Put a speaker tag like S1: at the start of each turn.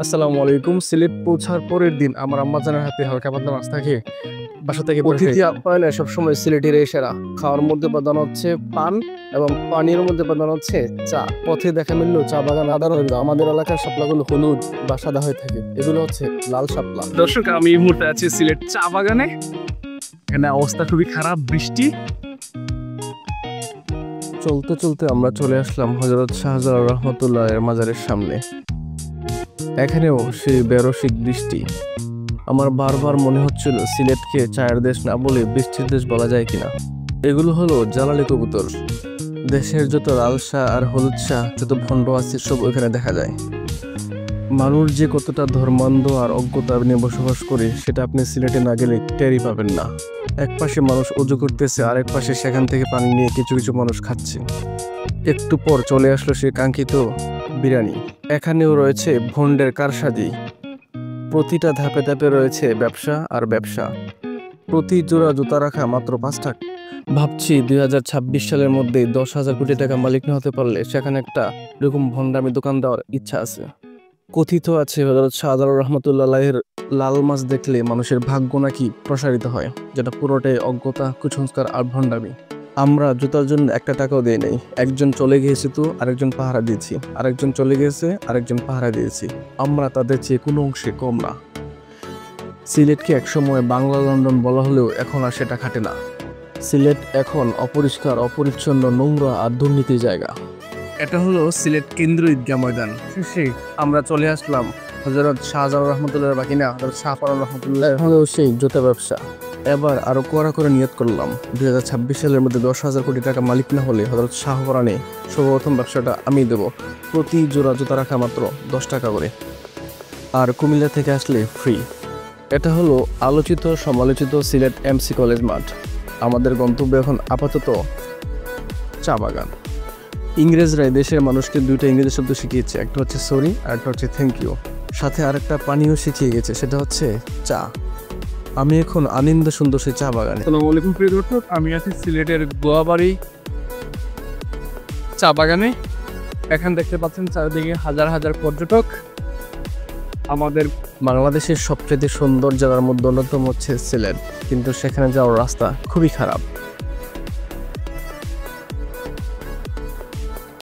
S1: আসসালামু আলাইকুম। সিলেট পৌঁছার পরের দিন আমার আম্মাজানের হাতে হালকা পাতলা নাস্তা খেয়ে বাসা থেকে অতিথি আপ্যায়নে সবসময় সিলেটের সেরা। খাওয়ার মধ্যে প্রধান হচ্ছে পান এবং পানির মধ্যে প্রধান হচ্ছে চা। পথে দেখা মিললেও চা বাগান আদার হয়ে যায়। আমাদের এলাকার শাপলাগুলো হলুদ বা সাদা হয়ে থাকে, এগুলো হচ্ছে লাল শাপলা।
S2: দর্শক, আমি এই মুহূর্তে আছি সিলেট চা বাগানে। এখানে অবস্থা খুবই খারাপ, বৃষ্টি।
S1: চলতে চলতে আমরা চলে আসলাম হযরত শাহজালাল রহমতুল্লাহ এর মাজারের সামনে। এখানেও সেই বেরসিক বৃষ্টি। আমার বারবার মনে হচ্ছিল সিলেটকে চায়ের দেশ না বলে বৃষ্টির দেশ বলা যায় কিনা। এগুলো হলো জালালি কবুতর। দেশের যত লাল শাহ আর হলুদ শাহ, যত ভণ্ড আছে সব ওইখানে দেখা যায়। মানুষ যে কতটা ধর্মান্ধ আর অজ্ঞতা নিয়ে বসবাস করে সেটা আপনি সিলেটে না গেলে টেরই পাবেন না। এক পাশে মানুষ অজু করতেছে, আরেক পাশে সেখান থেকে পানি নিয়ে কিছু কিছু মানুষ খাচ্ছে। একটু পর চলে আসলো সে কাঙ্ক্ষিত বিরিয়ানি। এখানেও রয়েছে ভন্ডের কারসাজি। প্রতিটা ধাপে ধাপে রয়েছে ব্যবসা আর ব্যবসা। প্রতি জোড়া জুতা রাখা মাত্র 5 টাকা। ভাবছি 2026 সালের মধ্যে 10,000 কোটি টাকা মালিক না হতে পারলে সেখানে একটা এরকম ভন্ডামি দোকান দেওয়ার ইচ্ছা আছে। কথিত আছে হযরত শাহজালাল রহমতুল্লাহের লাল মাছ দেখলে মানুষের ভাগ্য নাকি প্রসারিত হয়, যেটা পুরোটাই অজ্ঞতা, কুসংস্কার আর ভণ্ডামি। আমরা জুতার জন্য 1 টাকাও দেই নাই। একজন চলে গিয়েছে তো আরেকজন পাহারা দিয়েছি, আরেকজন চলে গেছে আরেকজন পাহারা দিয়েছি। আমরা তাদের চেয়ে কোনো অংশে কম না। সিলেটকে একসময় বাংলা লন্ডন বলা হলেও এখন আর সেটা খাটে না। সিলেট এখন অপরিষ্কার, অপরিচ্ছন্ন, নোংরা আর দুর্নীতির জায়গা।
S2: এটা হলো সিলেট কেন্দ্র ঈদগাহ ময়দান।
S1: শেষে আমরা চলে আসলাম হযরত শাহজালাল রহমতুল্লাহ বাকিনা হযরত শাহপরান রহমতুল্লাহ হলেও সেই জুতা ব্যবসা। এবার আরো কড়া করে নিয়ত করলাম 2026 সালের মধ্যে 10,000 কোটি টাকা মালিক না হলে হযরত শাহপরানে সর্বপ্রথম ব্যবসাটা আমি দেব। প্রতি জোড়া জুতা রাখা মাত্র 10 টাকা করে, আর কুমিল্লা থেকে আসলে ফ্রি। এটা হলো আলোচিত সমালোচিত সিলেট এমসি কলেজ মাঠ। আমাদের গন্তব্য এখন আপাতত চা বাগান। ইংরেজরাই দেশের মানুষকে 2টা ইংরেজি শব্দ শিখিয়েছে, একটা হচ্ছে সরি আর একটা হচ্ছে থ্যাংক ইউ। সাথে আরেকটা পানীয় শিখিয়ে গেছে, সেটা হচ্ছে চা। আমি এখন আনন্দ সুন্দর সেই চা বাগানে।
S2: আসসালামু আলাইকুম প্রিয় দর্শক, আমি আছি সিলেটের গোয়াবাড়ি চা বাগানে। এখানে দেখতে পাচ্ছেন চারিদিকে হাজার হাজার পর্যটক। আমাদের
S1: বাংলাদেশের সবচেয়ে সুন্দর জেলার মধ্যে অন্যতম হচ্ছে সিলেট, কিন্তু সেখানে যাওয়ার রাস্তা খুবই খারাপ।